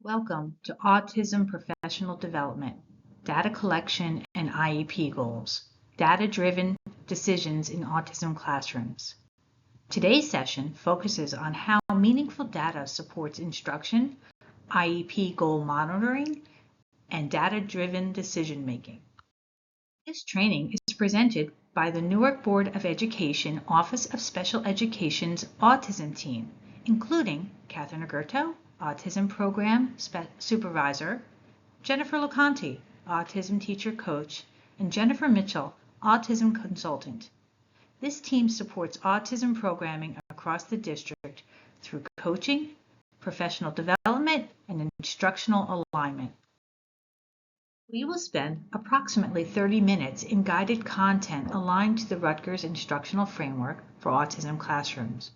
Welcome to Autism Professional Development, Data Collection and IEP Goals, Data-Driven Decisions in Autism Classrooms. Today's session focuses on how meaningful data supports instruction, IEP goal monitoring, and data-driven decision-making. This training is presented by the Newark Board of Education Office of Special Education's Autism team, including Catherine Agurto, Autism Program Supervisor, Jennifer LoConte, Autism Teacher Coach, and Jennifer Mitchell, Autism Consultant. This team supports autism programming across the district through coaching, professional development, and instructional alignment. We will spend approximately 30 minutes in guided content aligned to the Rutgers Instructional Framework for Autism Classrooms.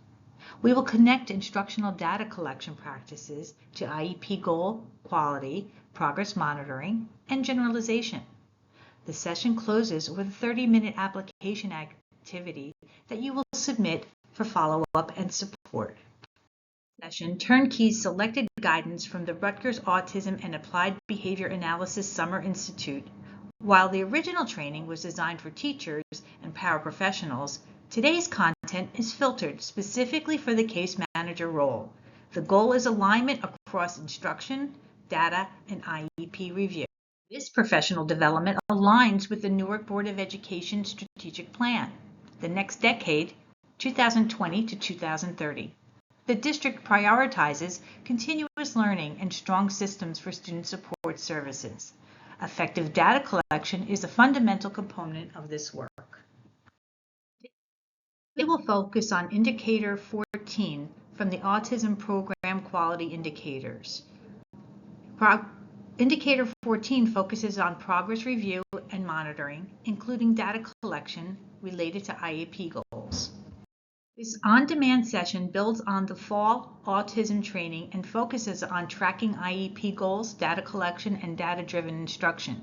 We will connect instructional data collection practices to IEP goal, quality, progress monitoring, and generalization. The session closes with a 30-minute application activity that you will submit for follow-up and support. Session turnkey selected guidance from the Rutgers Autism and Applied Behavior Analysis Summer Institute. While the original training was designed for teachers and paraprofessionals, today's content is filtered specifically for the case manager role. The goal is alignment across instruction, data, and IEP review. This professional development aligns with the Newark Board of Education strategic plan, the next decade, 2020 to 2030. The district prioritizes continuous learning and strong systems for student support services. Effective data collection is a fundamental component of this work. It will focus on Indicator 14 from the Autism Program Quality Indicators. Indicator 14 focuses on progress review and monitoring, including data collection related to IEP goals. This on-demand session builds on the fall autism training and focuses on tracking IEP goals, data collection, and data-driven instruction.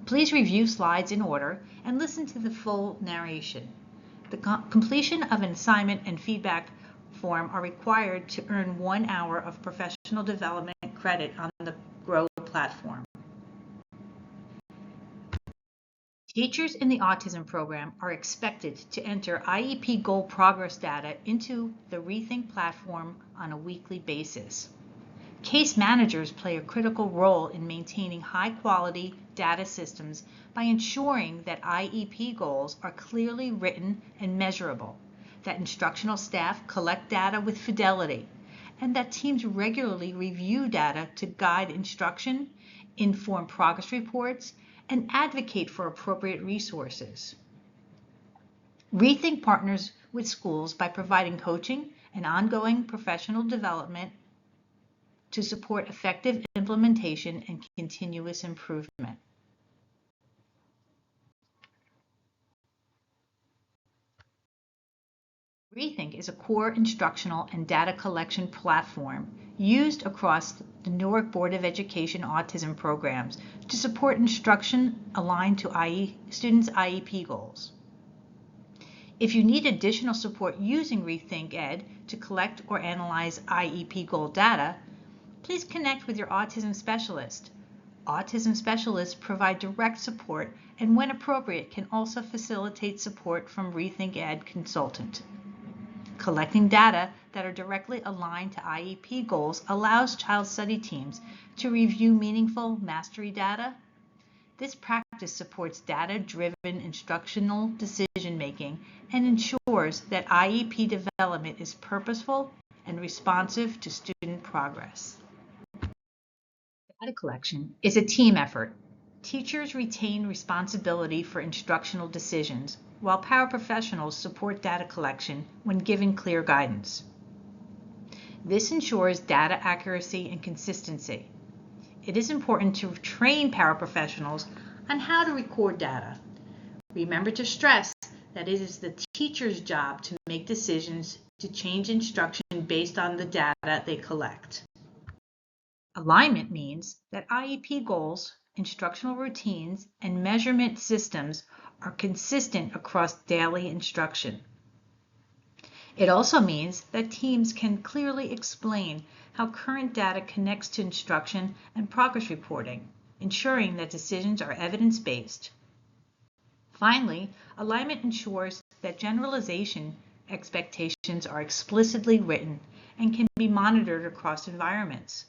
Please review slides in order and listen to the full narration. The completion of an assignment and feedback form are required to earn 1 hour of professional development credit on the GROW platform. Teachers in the autism program are expected to enter IEP goal progress data into the Rethink platform on a weekly basis. Case managers play a critical role in maintaining high-quality data systems by ensuring that IEP goals are clearly written and measurable, that instructional staff collect data with fidelity, and that teams regularly review data to guide instruction, inform progress reports, and advocate for appropriate resources. Rethink partners with schools by providing coaching and ongoing professional development to support effective implementation and continuous improvement. Rethink is a core instructional and data collection platform used across the Newark Board of Education autism programs to support instruction aligned to students' IEP goals. If you need additional support using Rethink Ed to collect or analyze IEP goal data, please connect with your autism specialist. Autism specialists provide direct support and, when appropriate, can also facilitate support from Rethink Ed consultant. Collecting data that are directly aligned to IEP goals allows child study teams to review meaningful mastery data. This practice supports data-driven instructional decision-making and ensures that IEP development is purposeful and responsive to student progress. Data collection is a team effort. Teachers retain responsibility for instructional decisions, while paraprofessionals support data collection when given clear guidance. This ensures data accuracy and consistency. It is important to train paraprofessionals on how to record data. Remember to stress that it is the teacher's job to make decisions to change instruction based on the data they collect. Alignment means that IEP goals, instructional routines, and measurement systems are consistent across daily instruction. It also means that teams can clearly explain how current data connects to instruction and progress reporting, ensuring that decisions are evidence-based. Finally, alignment ensures that generalization expectations are explicitly written and can be monitored across environments,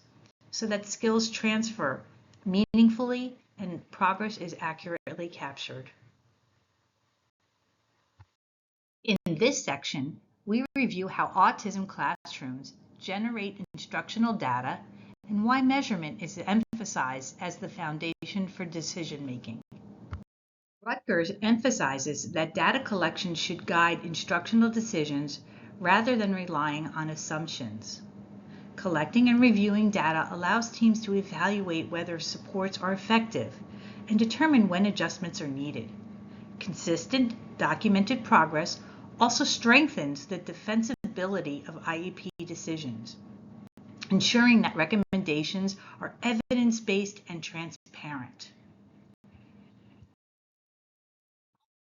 so that skills transfer meaningfully and progress is accurately captured. In this section, we review how autism classrooms generate instructional data and why measurement is emphasized as the foundation for decision making. Rutgers emphasizes that data collection should guide instructional decisions rather than relying on assumptions. Collecting and reviewing data allows teams to evaluate whether supports are effective and determine when adjustments are needed. Consistent, documented progress also strengthens the defensibility of IEP decisions, ensuring that recommendations are evidence-based and transparent.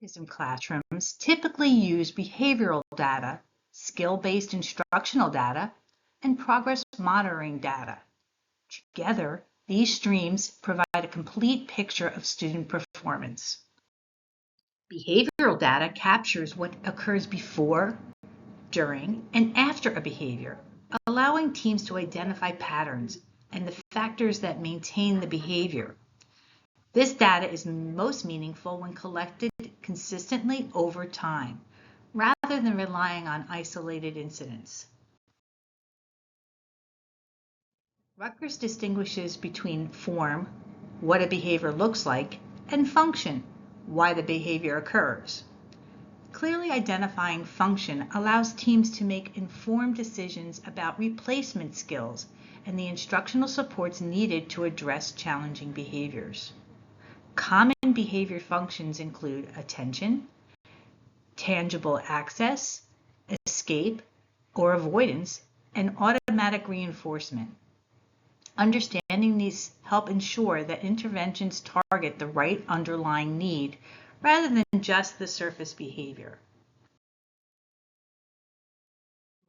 Autism classrooms typically use behavioral data, skill-based instructional data, and progress monitoring data. Together, these streams provide a complete picture of student performance. Behavioral data captures what occurs before, during, and after a behavior, allowing teams to identify patterns and the factors that maintain the behavior. This data is most meaningful when collected consistently over time, rather than relying on isolated incidents. Rutgers distinguishes between form, what a behavior looks like, and function, why the behavior occurs. Clearly identifying function allows teams to make informed decisions about replacement skills and the instructional supports needed to address challenging behaviors. Common behavior functions include attention, tangible access, escape or avoidance, and automatic reinforcement. Understanding these help ensure that interventions target the right underlying need rather than just the surface behavior.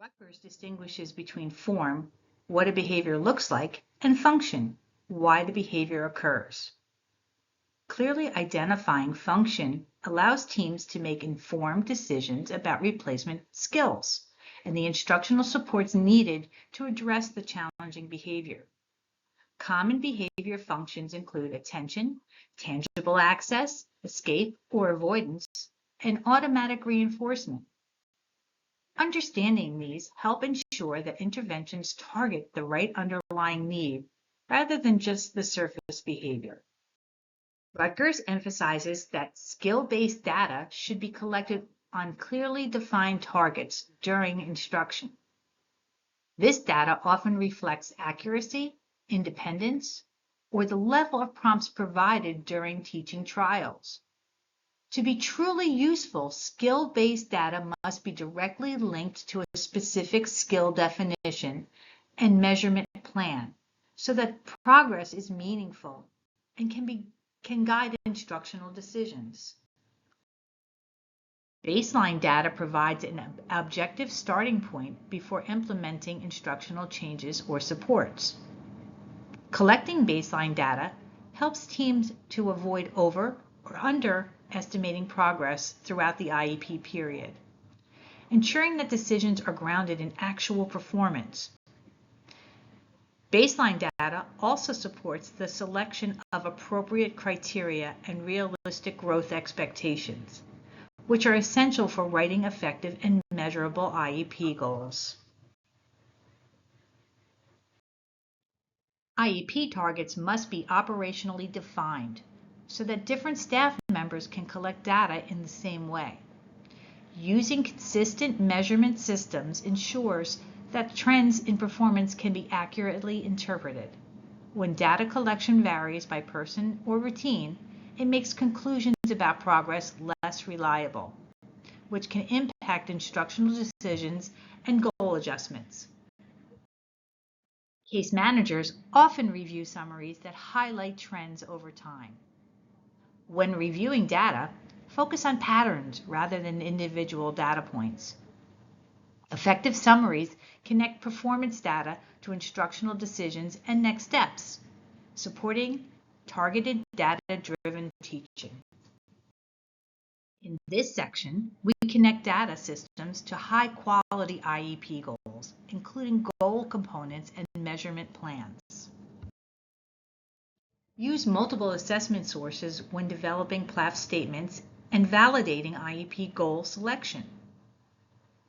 Rutgers distinguishes between form, what a behavior looks like, and function, why the behavior occurs. Clearly identifying function allows teams to make informed decisions about replacement skills and the instructional supports needed to address the challenging behavior. Common behavior functions include attention, tangible access, escape or avoidance, and automatic reinforcement. Understanding these help ensure that interventions target the right underlying need rather than just the surface behavior. Rutgers emphasizes that skill-based data should be collected on clearly defined targets during instruction. This data often reflects accuracy, independence, or the level of prompts provided during teaching trials. To be truly useful, skill-based data must be directly linked to a specific skill definition and measurement plan so that progress is meaningful and can guide instructional decisions. Baseline data provides an objective starting point before implementing instructional changes or supports. Collecting baseline data helps teams to avoid over or underestimating progress throughout the IEP period, ensuring that decisions are grounded in actual performance. Baseline data also supports the selection of appropriate criteria and realistic growth expectations, which are essential for writing effective and measurable IEP goals. IEP targets must be operationally defined so that different staff members can collect data in the same way. Using consistent measurement systems ensures that trends in performance can be accurately interpreted. When data collection varies by person or routine, it makes conclusions about progress less reliable, which can impact instructional decisions and goal adjustments. Case managers often review summaries that highlight trends over time. When reviewing data, focus on patterns rather than individual data points. Effective summaries connect performance data to instructional decisions and next steps, supporting targeted data-driven teaching. In this section, we connect data systems to high-quality IEP goals, including goal components and measurement plans. Use multiple assessment sources when developing PLAF statements and validating IEP goal selection.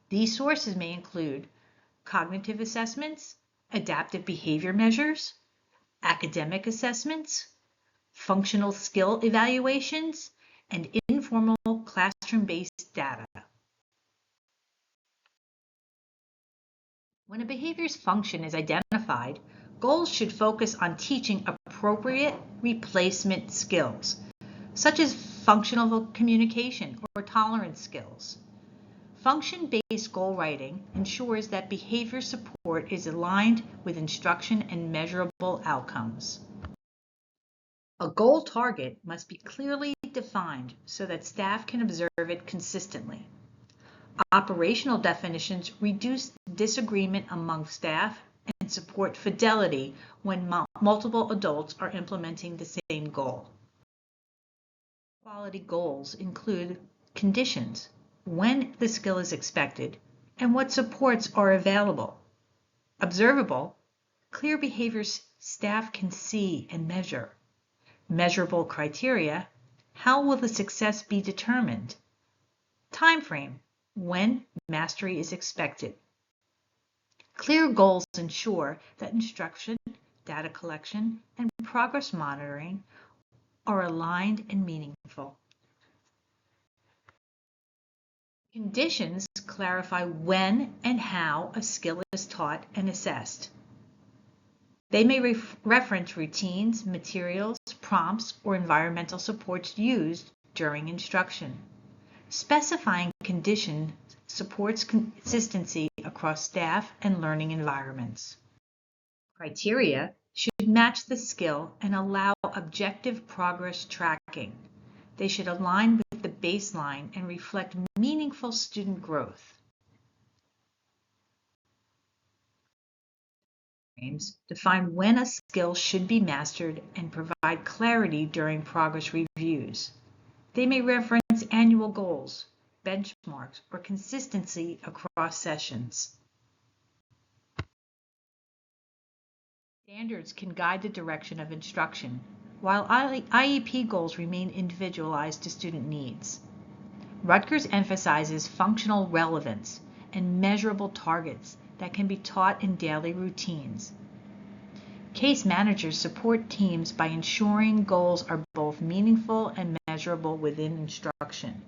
These sources may include cognitive assessments, adaptive behavior measures, academic assessments, functional skill evaluations, and informal classroom-based data. When a behavior's function is identified, goals should focus on teaching appropriate replacement skills, such as functional communication or tolerance skills. Function-based goal writing ensures that behavior support is aligned with instruction and measurable outcomes. A goal target must be clearly defined so that staff can observe it consistently. Operational definitions reduce disagreement among staff and support fidelity when multiple adults are implementing the same goal. Quality goals include conditions, when the skill is expected, and what supports are available. Observable, clear behaviors staff can see and measure. Measurable criteria, how will the success be determined? Time frame, when mastery is expected. Clear goals ensure that instruction, data collection, and progress monitoring are aligned and meaningful. Conditions clarify when and how a skill is taught and assessed. They may reference routines, materials, prompts, or environmental supports used during instruction. Specifying conditions supports consistency across staff and learning environments. Criteria should match the skill and allow objective progress tracking. They should align with the baseline and reflect meaningful student growth. Define when a skill should be mastered and provide clarity during progress reviews. They may reference annual goals, benchmarks, or consistency across sessions. Standards can guide the direction of instruction, while IEP goals remain individualized to student needs. Rutgers emphasizes functional relevance and measurable targets that can be taught in daily routines. Case managers support teams by ensuring goals are both meaningful and measurable within instruction.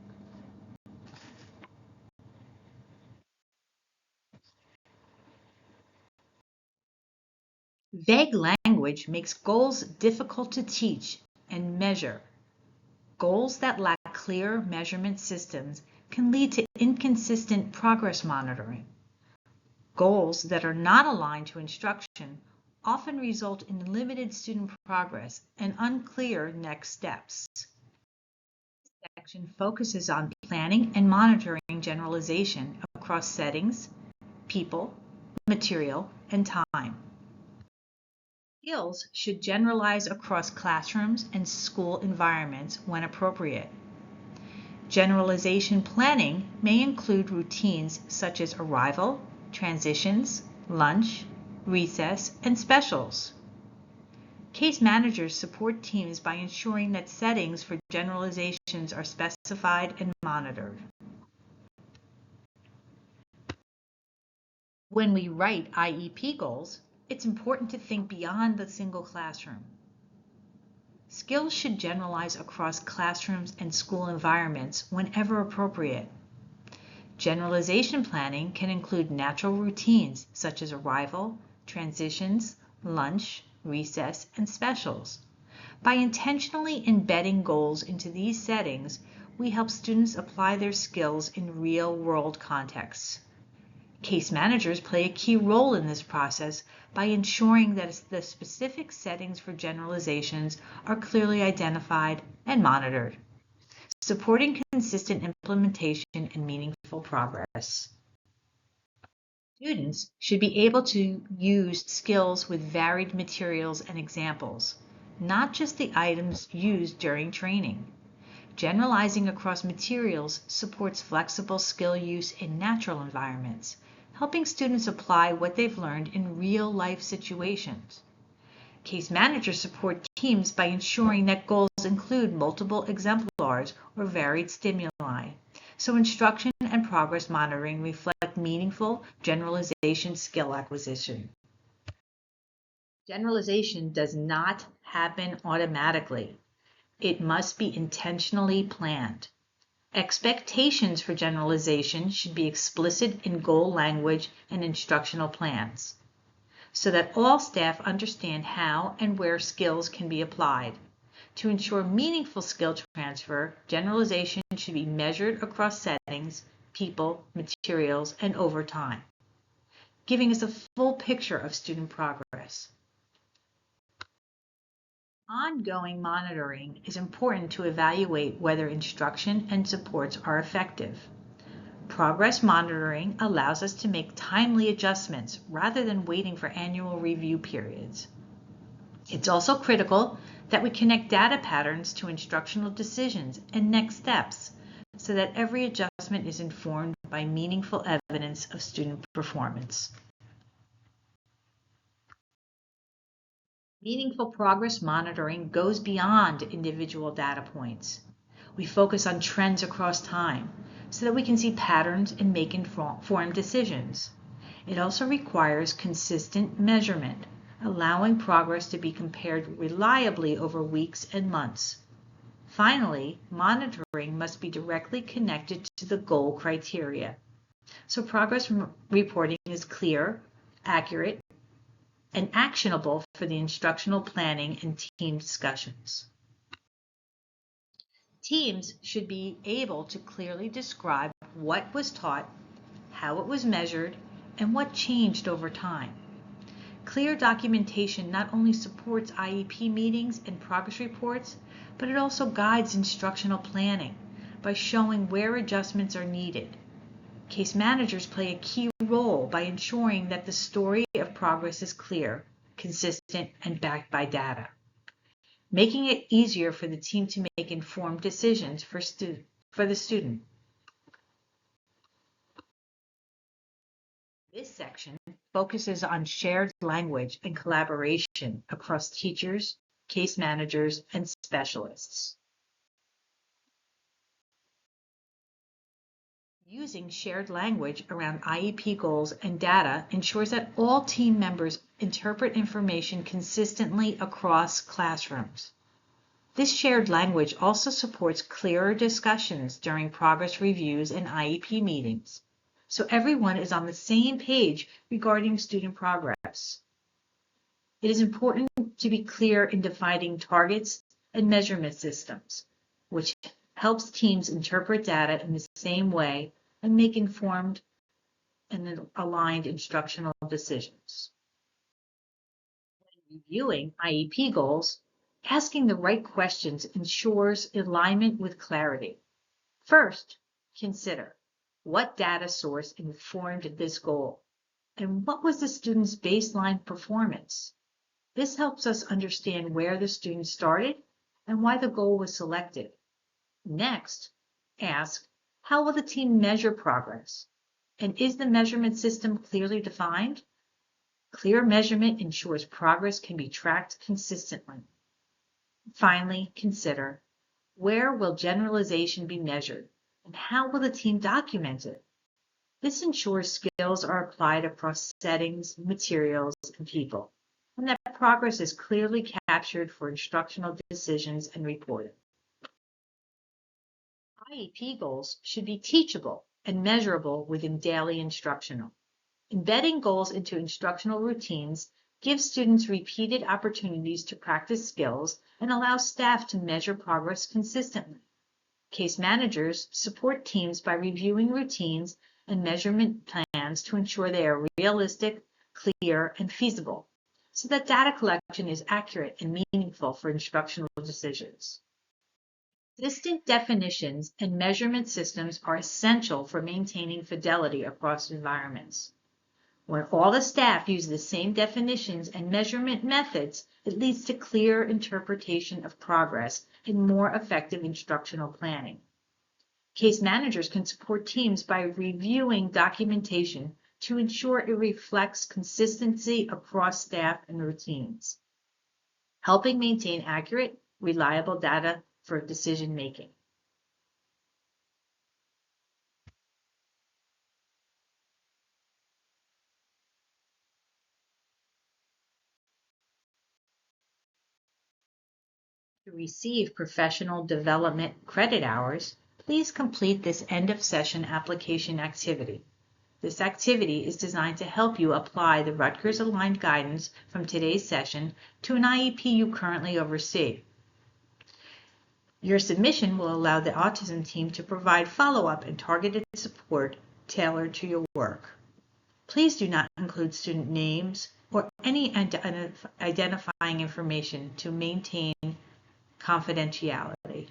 Vague language makes goals difficult to teach and measure. Goals that lack clear measurement systems can lead to inconsistent progress monitoring. Goals that are not aligned to instruction often result in limited student progress and unclear next steps. This section focuses on planning and monitoring generalization across settings, people, material, and time. Skills should generalize across classrooms and school environments when appropriate. Generalization planning may include routines such as arrival, transitions, lunch, recess, and specials. Case managers support teams by ensuring that settings for generalizations are specified and monitored. When we write IEP goals, it's important to think beyond the single classroom. Skills should generalize across classrooms and school environments whenever appropriate. Generalization planning can include natural routines such as arrival, transitions, lunch, recess, and specials. By intentionally embedding goals into these settings, we help students apply their skills in real-world contexts. Case managers play a key role in this process by ensuring that the specific settings for generalizations are clearly identified and monitored, supporting consistent implementation and meaningful progress. Students should be able to use skills with varied materials and examples, not just the items used during training. Generalizing across materials supports flexible skill use in natural environments, helping students apply what they've learned in real-life situations. Case managers support teams by ensuring that goals include multiple exemplars or varied stimuli, so instruction and progress monitoring reflect meaningful generalization skill acquisition. Generalization does not happen automatically. It must be intentionally planned. Expectations for generalization should be explicit in goal language and instructional plans, so that all staff understand how and where skills can be applied. To ensure meaningful skill transfer, generalization should be measured across settings, people, materials, and over time, giving us a full picture of student progress. Ongoing monitoring is important to evaluate whether instruction and supports are effective. Progress monitoring allows us to make timely adjustments rather than waiting for annual review periods. It's also critical that we connect data patterns to instructional decisions and next steps so that every adjustment is informed by meaningful evidence of student performance. Meaningful progress monitoring goes beyond individual data points. We focus on trends across time so that we can see patterns and make informed decisions. It also requires consistent measurement, allowing progress to be compared reliably over weeks and months. Finally, monitoring must be directly connected to the goal criteria, so progress reporting is clear, accurate, and actionable for the instructional planning and team discussions. Teams should be able to clearly describe what was taught, how it was measured, and what changed over time. Clear documentation not only supports IEP meetings and progress reports, but it also guides instructional planning by showing where adjustments are needed. Case managers play a key role by ensuring that the story of progress is clear, consistent, and backed by data, making it easier for the team to make informed decisions for the student. This section focuses on shared language and collaboration across teachers, case managers, and specialists. Using shared language around IEP goals and data ensures that all team members interpret information consistently across classrooms. This shared language also supports clearer discussions during progress reviews and IEP meetings, so everyone is on the same page regarding student progress. It is important to be clear in defining targets and measurement systems, which helps teams interpret data in the same way and make informed and aligned instructional decisions. When reviewing IEP goals, asking the right questions ensures alignment with clarity. First, consider what data source informed this goal and what was the student's baseline performance. This helps us understand where the student started and why the goal was selected. Next, ask, how will the team measure progress? And is the measurement system clearly defined? Clear measurement ensures progress can be tracked consistently. Finally, consider, where will generalization be measured and how will the team document it? This ensures skills are applied across settings, materials, and people, and that progress is clearly captured for instructional decisions and reporting. IEP goals should be teachable and measurable within daily instructional. Embedding goals into instructional routines gives students repeated opportunities to practice skills and allows staff to measure progress consistently. Case managers support teams by reviewing routines and measurement plans to ensure they are realistic, clear, and feasible, so that data collection is accurate and meaningful for instructional decisions. Consistent definitions and measurement systems are essential for maintaining fidelity across environments. When all the staff use the same definitions and measurement methods, it leads to clear interpretation of progress and more effective instructional planning. Case managers can support teams by reviewing documentation to ensure it reflects consistency across staff and routines, helping maintain accurate, reliable data for decision making. To receive professional development credit hours, please complete this end of session application activity. This activity is designed to help you apply the Rutgers aligned guidance from today's session to an IEP you currently oversee. Your submission will allow the autism team to provide follow-up and targeted support tailored to your work. Please do not include student names or any identifying information to maintain confidentiality.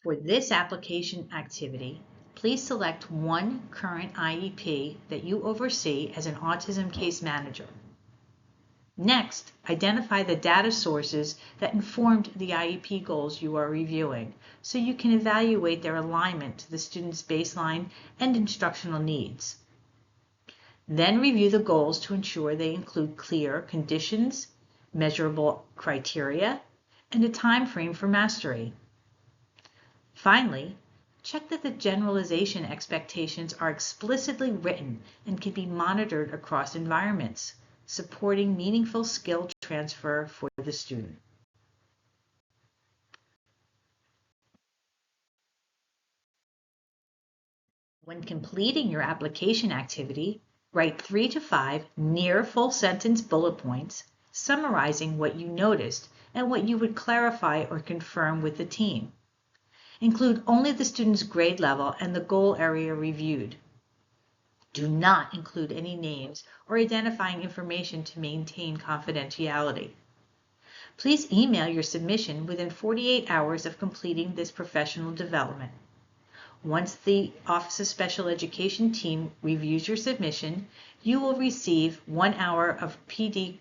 For this application activity, please select one current IEP that you oversee as an autism case manager. Next, identify the data sources that informed the IEP goals you are reviewing so you can evaluate their alignment to the student's baseline and instructional needs. Then review the goals to ensure they include clear conditions, measurable criteria, and a time frame for mastery. Finally, check that the generalization expectations are explicitly written and can be monitored across environments, supporting meaningful skill transfer for the student. When completing your application activity, write 3 to 5 near full sentence bullet points summarizing what you noticed and what you would clarify or confirm with the team. Include only the student's grade level and the goal area reviewed. Do not include any names or identifying information to maintain confidentiality. Please email your submission within 48 hours of completing this professional development. Once the Office of Special Education team reviews your submission, you will receive 1 hour of PD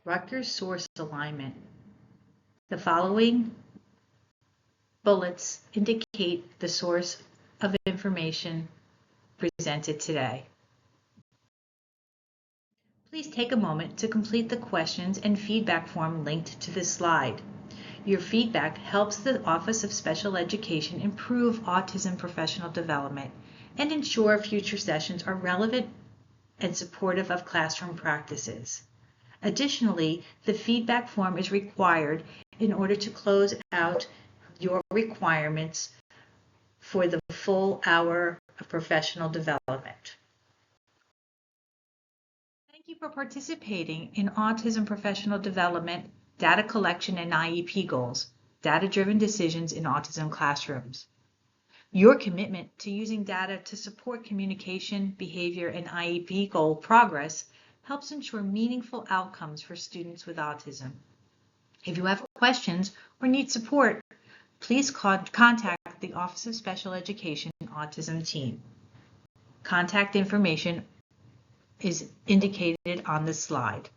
Rutgers source alignment. The following bullets indicate the source of information presented today. Please take a moment to complete the questions and feedback form linked to this slide. Your feedback helps the Office of Special Education improve autism professional development and ensure future sessions are relevant and supportive of classroom practices. Additionally, the feedback form is required in order to close out your requirements for the full hour of professional development. Thank you for participating in Autism Professional Development, Data Collection and IEP Goals, Data-Driven Decisions in Autism Classrooms. Your commitment to using data to support communication, behavior, and IEP goal progress helps ensure meaningful outcomes for students with autism. If you have questions or need support, please contact the Office of Special Education Autism team. Contact information is indicated on this slide.